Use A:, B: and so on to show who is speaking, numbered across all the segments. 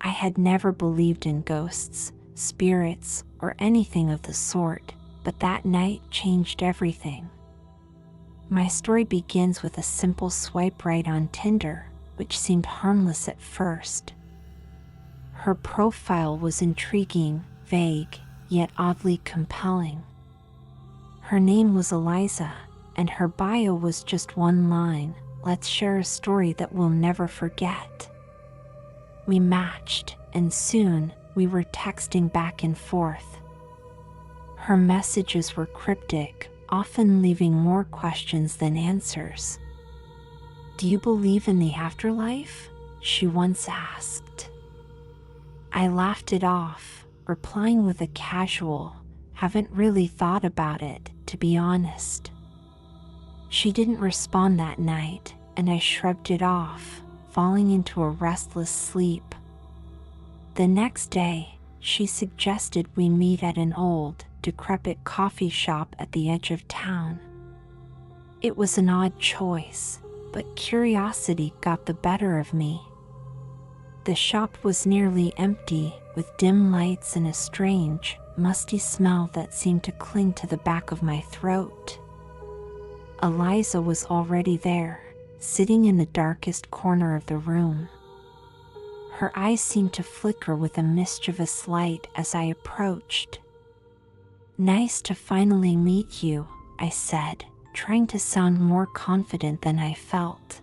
A: I had never believed in ghosts, spirits, or anything of the sort, but that night changed everything. My story begins with a simple swipe right on Tinder, which seemed harmless at first. Her profile was intriguing, vague, yet oddly compelling. Her name was Eliza, and her bio was just one line: "Let's share a story that we'll never forget." We matched, and soon we were texting back and forth. Her messages were cryptic, often leaving more questions than answers. "Do you believe in the afterlife?" she once asked. I laughed it off, replying with a casual, "Haven't really thought about it, to be honest." She didn't respond that night, and I shrugged it off, falling into a restless sleep. The next day, she suggested we meet at an old, decrepit coffee shop at the edge of town. It was an odd choice, but curiosity got the better of me. The shop was nearly empty, with dim lights and a strange, musty smell that seemed to cling to the back of my throat. Eliza was already there, sitting in the darkest corner of the room. Her eyes seemed to flicker with a mischievous light as I approached. "Nice to finally meet you," I said, trying to sound more confident than I felt.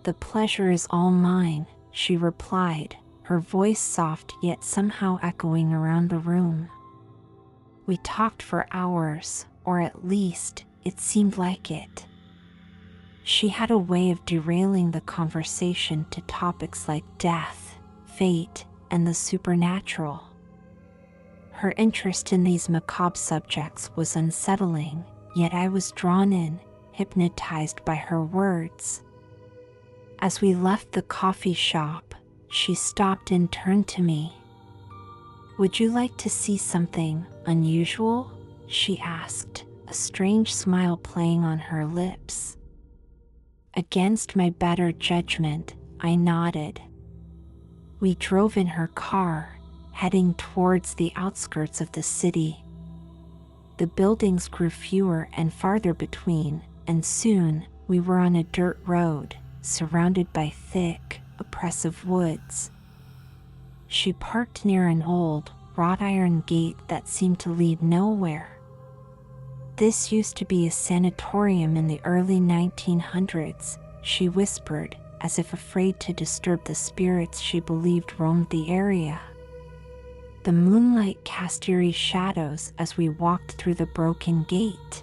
A: "The pleasure is all mine," she replied, her voice soft yet somehow echoing around the room. We talked for hours, or at least, it seemed like it. She had a way of derailing the conversation to topics like death, fate, and the supernatural. Her interest in these macabre subjects was unsettling, yet I was drawn in, hypnotized by her words. As we left the coffee shop, she stopped and turned to me. "Would you like to see something unusual?" she asked, a strange smile playing on her lips. Against my better judgment, I nodded. We drove in her car, heading towards the outskirts of the city. The buildings grew fewer and farther between, and soon we were on a dirt road, surrounded by thick, oppressive woods. She parked near an old, wrought iron gate that seemed to lead nowhere. "This used to be a sanatorium in the early 1900s, she whispered, as if afraid to disturb the spirits she believed roamed the area. The moonlight cast eerie shadows as we walked through the broken gate.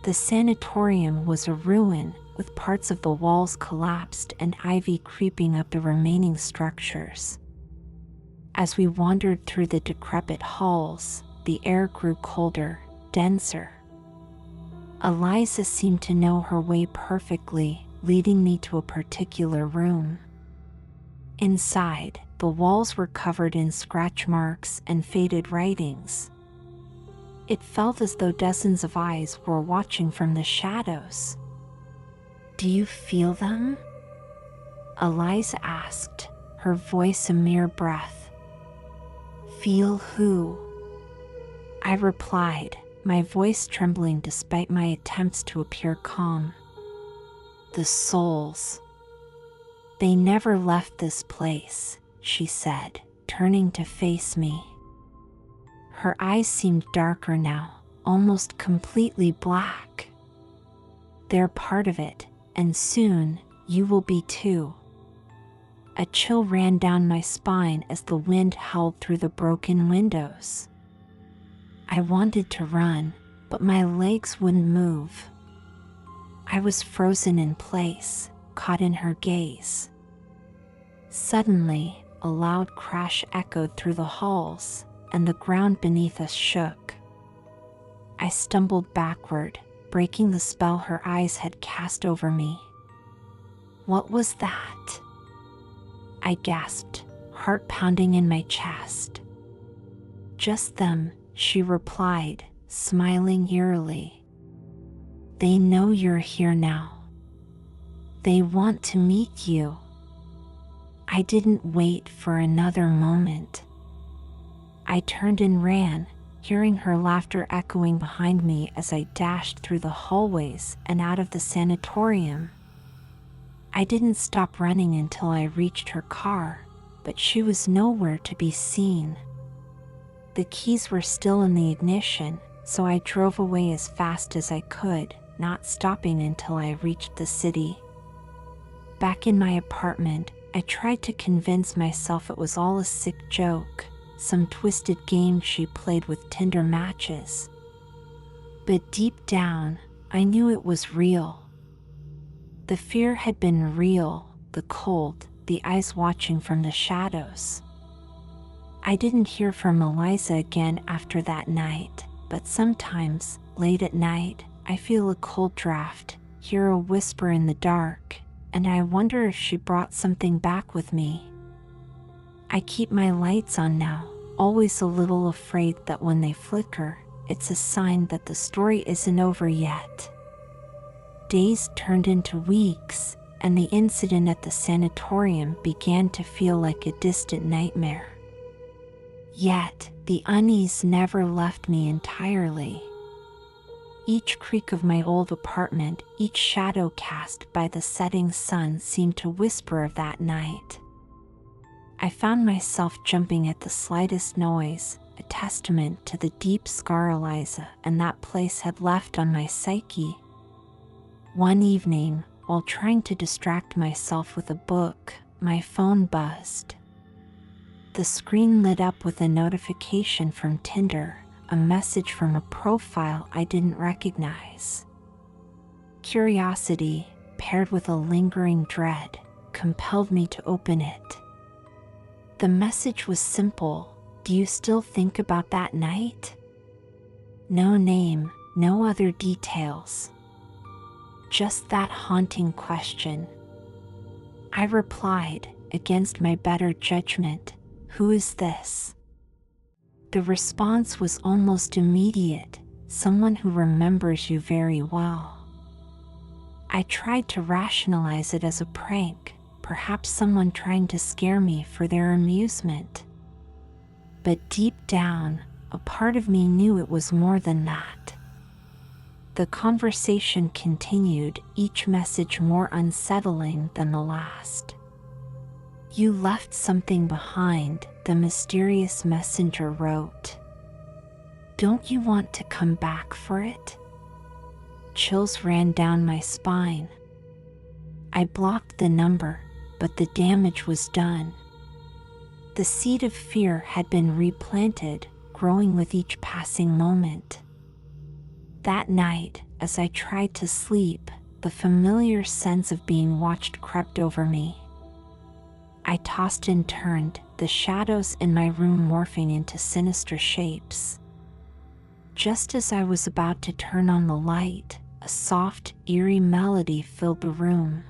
A: The sanatorium was a ruin, with parts of the walls collapsed and ivy creeping up the remaining structures. As we wandered through the decrepit halls, the air grew colder, denser. Eliza seemed to know her way perfectly, leading me to a particular room. Inside, the walls were covered in scratch marks and faded writings. It felt as though dozens of eyes were watching from the shadows. "Do you feel them?" Eliza asked, her voice a mere breath. "Feel who?" I replied, my voice trembling despite my attempts to appear calm. "The souls. They never left this place," she said, turning to face me. Her eyes seemed darker now, almost completely black. "They're part of it, and soon, you will be too." A chill ran down my spine as the wind howled through the broken windows. I wanted to run, but my legs wouldn't move. I was frozen in place, caught in her gaze. Suddenly, a loud crash echoed through the halls, and the ground beneath us shook. I stumbled backward, breaking the spell her eyes had cast over me. "What was that?" I gasped, heart pounding in my chest. "Just them," she replied, smiling eerily. "They know you're here now. They want to meet you." I didn't wait for another moment. I turned and ran, hearing her laughter echoing behind me as I dashed through the hallways and out of the sanatorium. I didn't stop running until I reached her car, but she was nowhere to be seen. The keys were still in the ignition, so I drove away as fast as I could, not stopping until I reached the city. Back in my apartment, I tried to convince myself it was all a sick joke, some twisted game she played with Tinder matches. But deep down, I knew it was real. The fear had been real, the cold, the eyes watching from the shadows. I didn't hear from Eliza again after that night, but sometimes, late at night, I feel a cold draft, hear a whisper in the dark, and I wonder if she brought something back with me. I keep my lights on now, always a little afraid that when they flicker, it's a sign that the story isn't over yet. Days turned into weeks, and the incident at the sanatorium began to feel like a distant nightmare. Yet, the unease never left me entirely. Each creak of my old apartment, each shadow cast by the setting sun seemed to whisper of that night. I found myself jumping at the slightest noise, a testament to the deep scar Eliza and that place had left on my psyche. One evening, while trying to distract myself with a book, my phone buzzed. The screen lit up with a notification from Tinder, a message from a profile I didn't recognize. Curiosity, paired with a lingering dread, compelled me to open it. The message was simple: "Do you still think about that night?" No name, no other details. Just that haunting question. I replied, against my better judgment, "Who is this?" The response was almost immediate: "Someone who remembers you very well." I tried to rationalize it as a prank, perhaps someone trying to scare me for their amusement. But deep down, a part of me knew it was more than that. The conversation continued, each message more unsettling than the last. "You left something behind," the mysterious messenger wrote. "Don't you want to come back for it?" Chills ran down my spine. I blocked the number, but the damage was done. The seed of fear had been replanted, growing with each passing moment. That night, as I tried to sleep, the familiar sense of being watched crept over me. I tossed and turned, the shadows in my room morphing into sinister shapes. Just as I was about to turn on the light, a soft, eerie melody filled the room.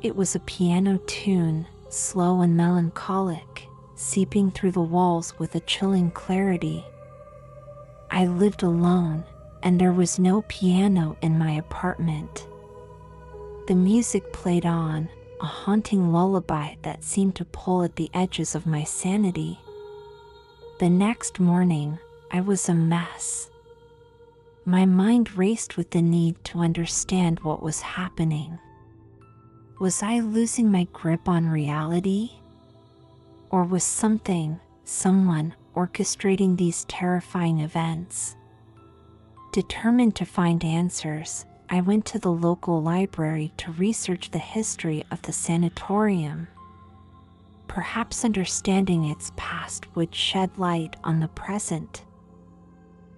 A: It was a piano tune, slow and melancholic, seeping through the walls with a chilling clarity. I lived alone, and there was no piano in my apartment. The music played on, a haunting lullaby that seemed to pull at the edges of my sanity. The next morning, I was a mess. My mind raced with the need to understand what was happening. Was I losing my grip on reality? Or was someone orchestrating these terrifying events? Determined to find answers, I went to the local library to research the history of the sanatorium. Perhaps understanding its past would shed light on the present.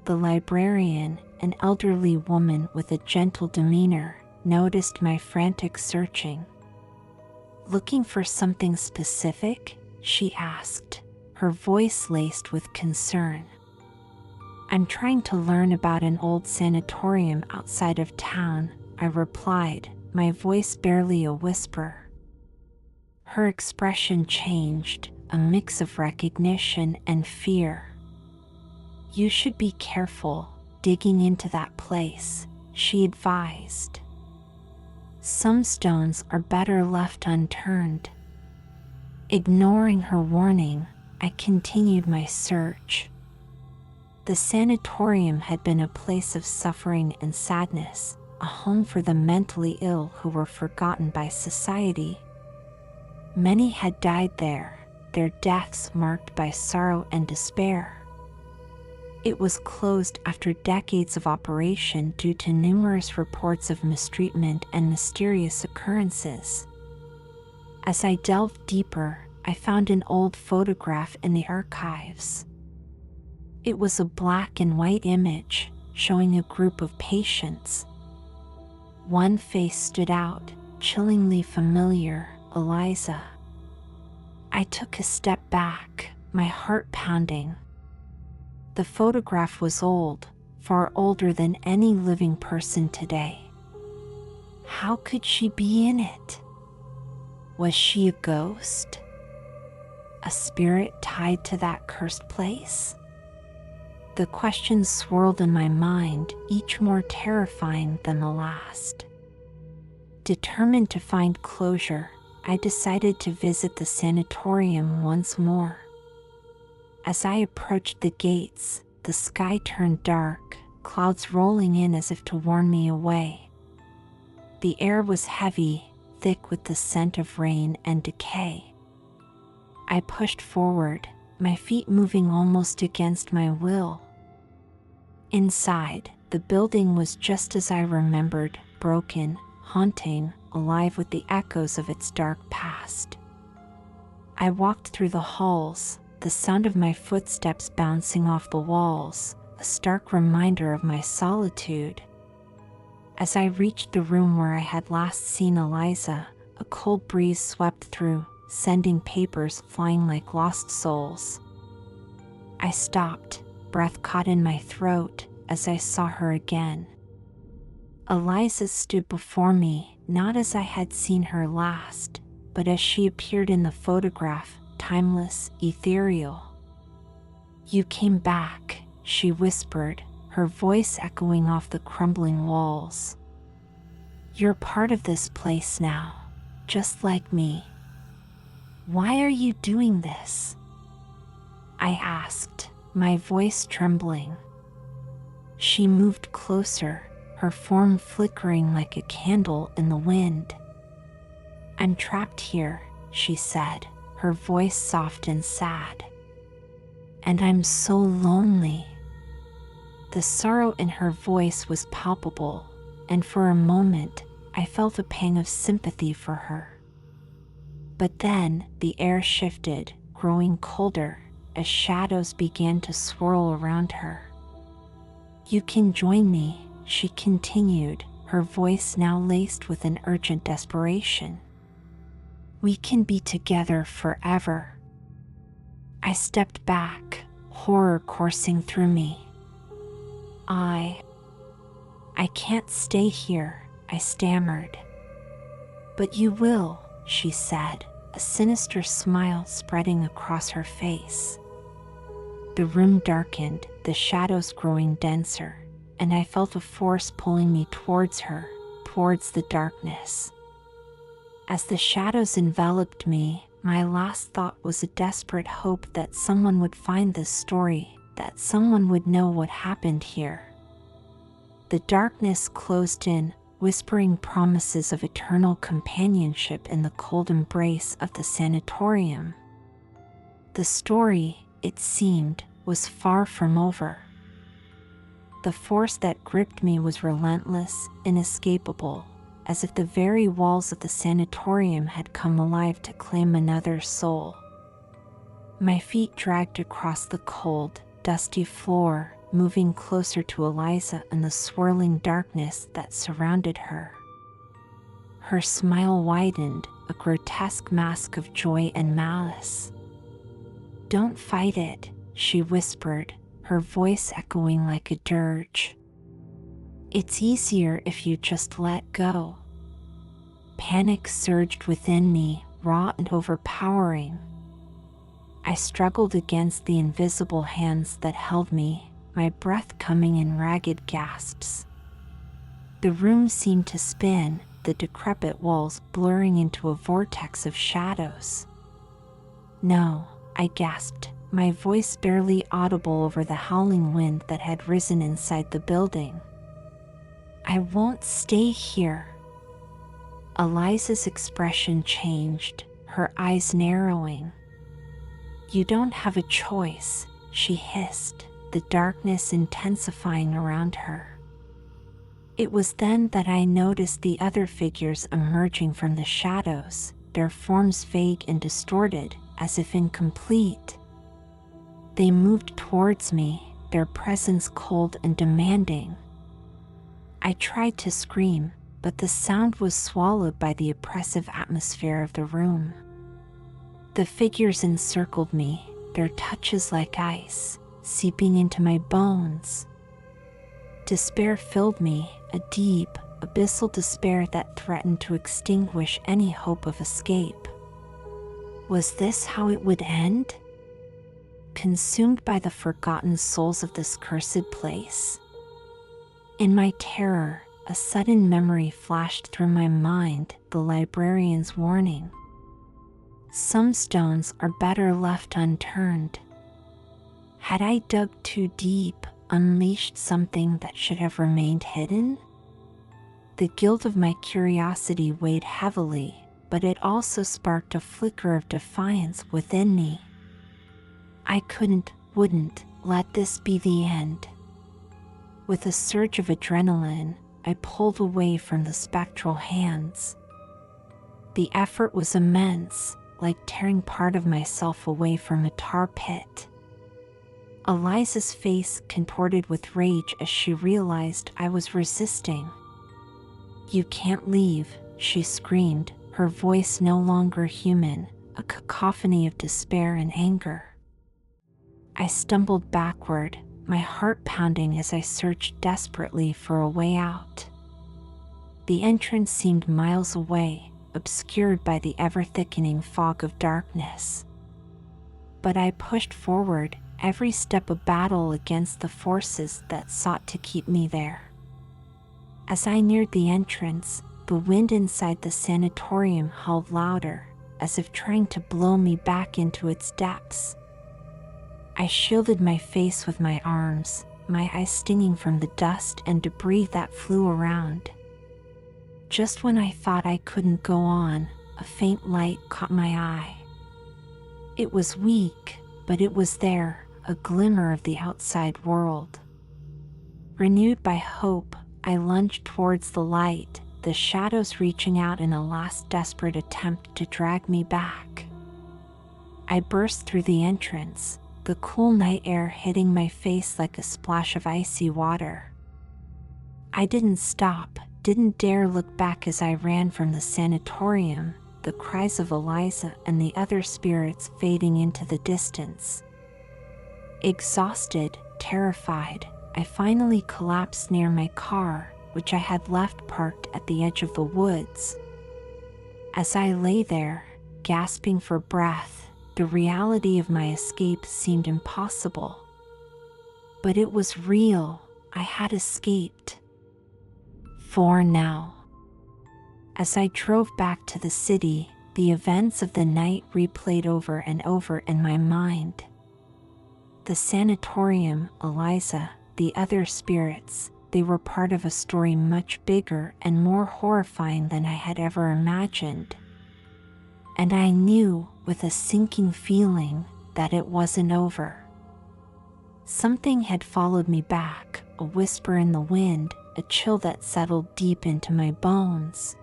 A: The librarian, an elderly woman with a gentle demeanor, noticed my frantic searching. "Looking for something specific?" she asked, her voice laced with concern. "I'm trying to learn about an old sanatorium outside of town," I replied, my voice barely a whisper. Her expression changed, a mix of recognition and fear. "You should be careful digging into that place," she advised. "Some stones are better left unturned." Ignoring her warning, I continued my search. The sanatorium had been a place of suffering and sadness, a home for the mentally ill who were forgotten by society. Many had died there, their deaths marked by sorrow and despair. It was closed after decades of operation due to numerous reports of mistreatment and mysterious occurrences. As I delved deeper, I found an old photograph in the archives. It was a black and white image showing a group of patients. One face stood out, chillingly familiar: Eliza. I took a step back, my heart pounding. The photograph was old, far older than any living person today. How could she be in it? Was she a ghost? A spirit tied to that cursed place? The questions swirled in my mind, each more terrifying than the last. Determined to find closure, I decided to visit the sanatorium once more. As I approached the gates, the sky turned dark, clouds rolling in as if to warn me away. The air was heavy, thick with the scent of rain and decay. I pushed forward, my feet moving almost against my will. Inside, the building was just as I remembered, broken, haunting, alive with the echoes of its dark past. I walked through the halls, the sound of my footsteps bouncing off the walls, a stark reminder of my solitude. As I reached the room where I had last seen Eliza, a cold breeze swept through, sending papers flying like lost souls. I stopped, breath caught in my throat, as I saw her again. Eliza stood before me, not as I had seen her last, but as she appeared in the photograph, timeless, ethereal. "You came back," she whispered, her voice echoing off the crumbling walls. "You're part of this place now, just like me. Why are you doing this?" I asked, my voice trembling. She moved closer, her form flickering like a candle in the wind. "I'm trapped here," she said, her voice soft and sad. "And I'm so lonely." The sorrow in her voice was palpable, and for a moment, I felt a pang of sympathy for her. But then, the air shifted, growing colder, as shadows began to swirl around her. "You can join me," she continued, her voice now laced with an urgent desperation. "We can be together forever." I stepped back, horror coursing through me. I can't stay here," I stammered. "But you will," she said, a sinister smile spreading across her face. The room darkened, the shadows growing denser, and I felt a force pulling me towards her, towards the darkness. As the shadows enveloped me, my last thought was a desperate hope that someone would find this story, that someone would know what happened here. The darkness closed in, whispering promises of eternal companionship in the cold embrace of the sanatorium. The story, it seemed, was far from over. The force that gripped me was relentless, inescapable, as if the very walls of the sanatorium had come alive to claim another soul. My feet dragged across the cold, dusty floor, moving closer to Eliza in the swirling darkness that surrounded her. Her smile widened, a grotesque mask of joy and malice. "Don't fight it," she whispered, her voice echoing like a dirge. "It's easier if you just let go." Panic surged within me, raw and overpowering. I struggled against the invisible hands that held me, my breath coming in ragged gasps. The room seemed to spin, the decrepit walls blurring into a vortex of shadows. No, I gasped, my voice barely audible over the howling wind that had risen inside the building. I won't stay here. Eliza's expression changed, her eyes narrowing. You don't have a choice, she hissed, the darkness intensifying around her. It was then that I noticed the other figures emerging from the shadows, their forms vague and distorted, as if incomplete. They moved towards me, their presence cold and demanding. I tried to scream, but the sound was swallowed by the oppressive atmosphere of the room. The figures encircled me, their touches like ice, seeping into my bones. Despair filled me, a deep, abyssal despair that threatened to extinguish any hope of escape. Was this how it would end? Consumed by the forgotten souls of this cursed place? In my terror, a sudden memory flashed through my mind, the librarian's warning. Some stones are better left unturned. Had I dug too deep, unleashed something that should have remained hidden? The guilt of my curiosity weighed heavily, but it also sparked a flicker of defiance within me. I wouldn't let this be the end. With a surge of adrenaline, I pulled away from the spectral hands. The effort was immense, like tearing part of myself away from a tar pit. Eliza's face contorted with rage as she realized I was resisting. You can't leave, she screamed, her voice no longer human, a cacophony of despair and anger. I stumbled backward, my heart pounding as I searched desperately for a way out. The entrance seemed miles away, obscured by the ever-thickening fog of darkness. But I pushed forward, every step a battle against the forces that sought to keep me there. As I neared the entrance, the wind inside the sanatorium howled louder, as if trying to blow me back into its depths. I shielded my face with my arms, my eyes stinging from the dust and debris that flew around. Just when I thought I couldn't go on, a faint light caught my eye. It was weak, but it was there, a glimmer of the outside world. Renewed by hope, I lunged towards the light, the shadows reaching out in a last desperate attempt to drag me back. I burst through the entrance, the cool night air hitting my face like a splash of icy water. I didn't stop, didn't dare look back as I ran from the sanatorium, the cries of Eliza and the other spirits fading into the distance. Exhausted, terrified, I finally collapsed near my car, which I had left parked at the edge of the woods. As I lay there, gasping for breath, the reality of my escape seemed impossible. But it was real. I had escaped. For now. As I drove back to the city, the events of the night replayed over and over in my mind. The sanatorium, Eliza, the other spirits, they were part of a story much bigger and more horrifying than I had ever imagined. And I knew, with a sinking feeling, that it wasn't over. Something had followed me back, a whisper in the wind, a chill that settled deep into my bones.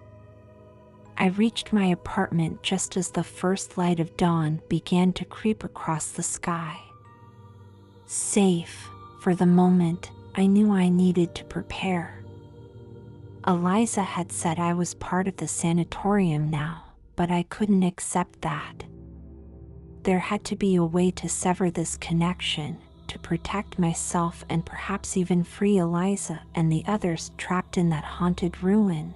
A: I reached my apartment just as the first light of dawn began to creep across the sky. Safe, for the moment, I knew I needed to prepare. Eliza had said I was part of the sanatorium now, but I couldn't accept that. There had to be a way to sever this connection, to protect myself and perhaps even free Eliza and the others trapped in that haunted ruin.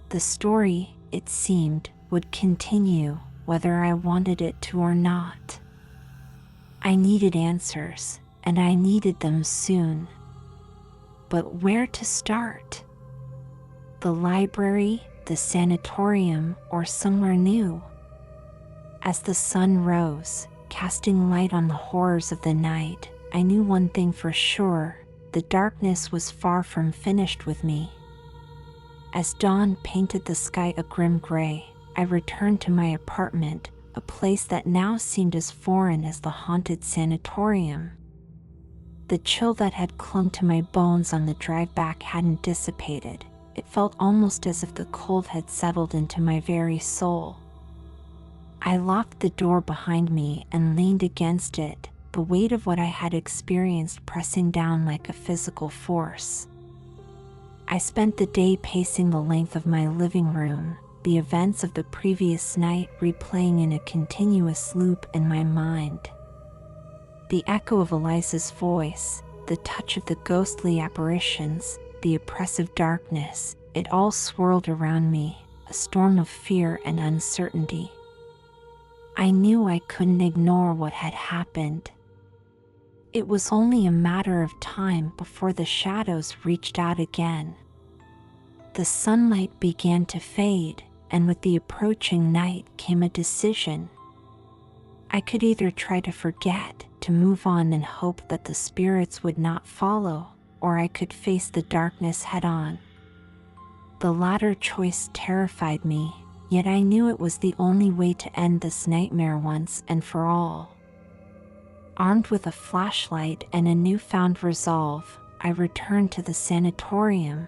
A: The story, it seemed, would continue, whether I wanted it to or not. I needed answers, and I needed them soon. But where to start? The library, the sanatorium, or somewhere new? As the sun rose, casting light on the horrors of the night, I knew one thing for sure: the darkness was far from finished with me. As dawn painted the sky a grim gray, I returned to my apartment, a place that now seemed as foreign as the haunted sanatorium. The chill that had clung to my bones on the drive back hadn't dissipated. It felt almost as if the cold had settled into my very soul. I locked the door behind me and leaned against it, the weight of what I had experienced pressing down like a physical force. I spent the day pacing the length of my living room, the events of the previous night replaying in a continuous loop in my mind. The echo of Eliza's voice, the touch of the ghostly apparitions, the oppressive darkness, it all swirled around me, a storm of fear and uncertainty. I knew I couldn't ignore what had happened. It was only a matter of time before the shadows reached out again. The sunlight began to fade, and with the approaching night came a decision. I could either try to forget, to move on and hope that the spirits would not follow, or I could face the darkness head-on. The latter choice terrified me, yet I knew it was the only way to end this nightmare once and for all. Armed with a flashlight and a newfound resolve, I returned to the sanatorium.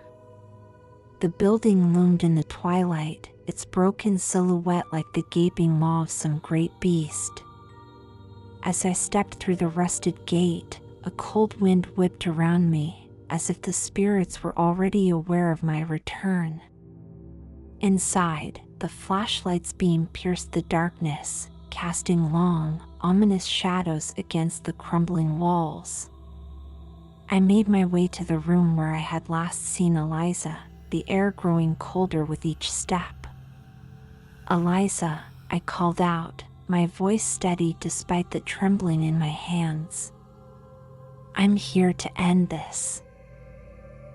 A: The building loomed in the twilight, its broken silhouette like the gaping maw of some great beast. As I stepped through the rusted gate, a cold wind whipped around me, as if the spirits were already aware of my return. Inside, the flashlight's beam pierced the darkness, casting long, ominous shadows against the crumbling walls. I made my way to the room where I had last seen Eliza, the air growing colder with each step. "Eliza," I called out, my voice steady despite the trembling in my hands. "I'm here to end this.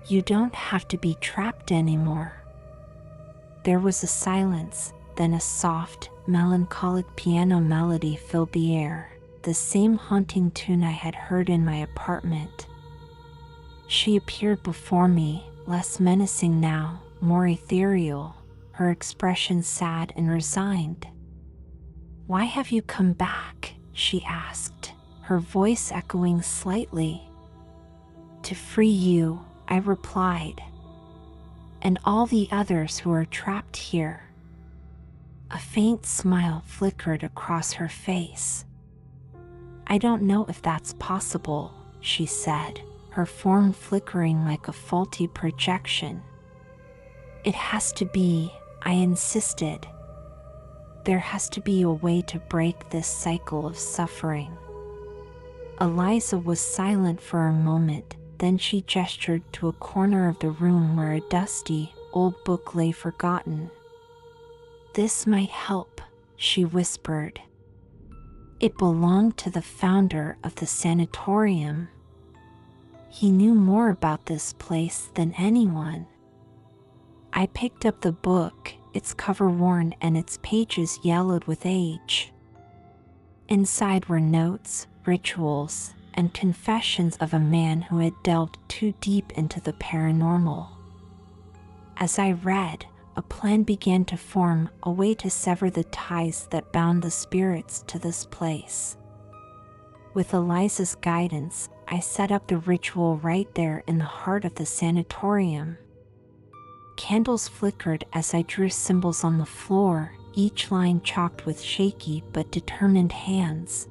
A: You don't have to be trapped anymore." There was a silence, then a soft, melancholic piano melody filled the air, the same haunting tune I had heard in my apartment. She appeared before me, less menacing now, more ethereal, her expression sad and resigned. "Why have you come back?" she asked, her voice echoing slightly. "To free you," I replied, "and all the others who are trapped here." A faint smile flickered across her face. "I don't know if that's possible," she said, her form flickering like a faulty projection. "It has to be," I insisted. "There has to be a way to break this cycle of suffering." Eliza was silent for a moment, then she gestured to a corner of the room where a dusty, old book lay forgotten. "This might help," she whispered. "It belonged to the founder of the sanatorium. He knew more about this place than anyone." I picked up the book, its cover worn and its pages yellowed with age. Inside were notes, rituals, and confessions of a man who had delved too deep into the paranormal. As I read, a plan began to form, a way to sever the ties that bound the spirits to this place. With Eliza's guidance, I set up the ritual right there in the heart of the sanatorium. Candles flickered as I drew symbols on the floor, each line chalked with shaky but determined hands.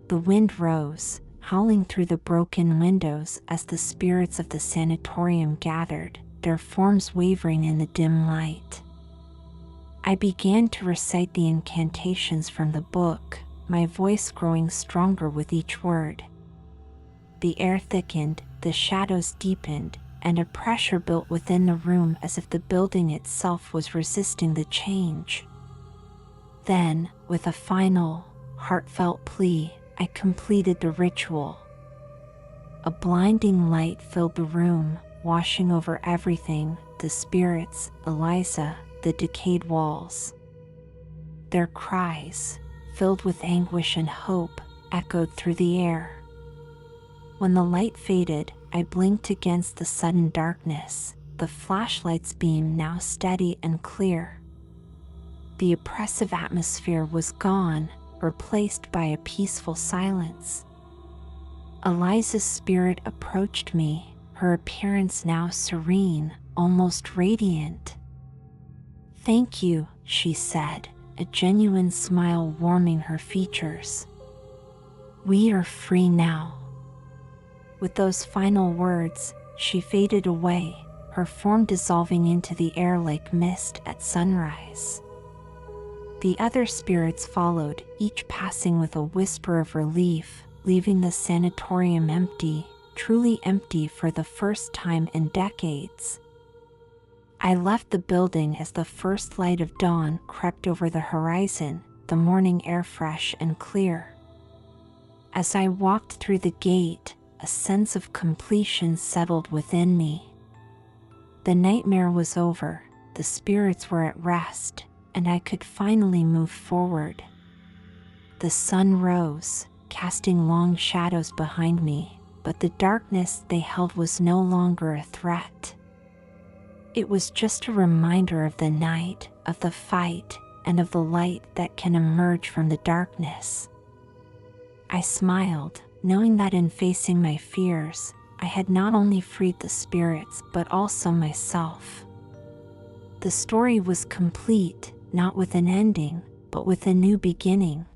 A: The wind rose, howling through the broken windows as the spirits of the sanatorium gathered, their forms wavering in the dim light. I began to recite the incantations from the book, my voice growing stronger with each word. The air thickened, the shadows deepened, and a pressure built within the room as if the building itself was resisting the change. Then, with a final, heartfelt plea, I completed the ritual. A blinding light filled the room, washing over everything, the spirits, Eliza, the decayed walls. Their cries, filled with anguish and hope, echoed through the air. When the light faded, I blinked against the sudden darkness, the flashlight's beam now steady and clear. The oppressive atmosphere was gone, replaced by a peaceful silence. Eliza's spirit approached me, her appearance now serene, almost radiant. "Thank you," she said, a genuine smile warming her features. "We are free now." With those final words, she faded away, her form dissolving into the air like mist at sunrise. The other spirits followed, each passing with a whisper of relief, leaving the sanatorium empty, truly empty for the first time in decades. I left the building as the first light of dawn crept over the horizon, the morning air fresh and clear. As I walked through the gate, a sense of completion settled within me. The nightmare was over, the spirits were at rest, and I could finally move forward. The sun rose, casting long shadows behind me, but the darkness they held was no longer a threat. It was just a reminder of the night, of the fight, and of the light that can emerge from the darkness. I smiled, knowing that in facing my fears, I had not only freed the spirits but also myself. The story was complete, not with an ending, but with a new beginning.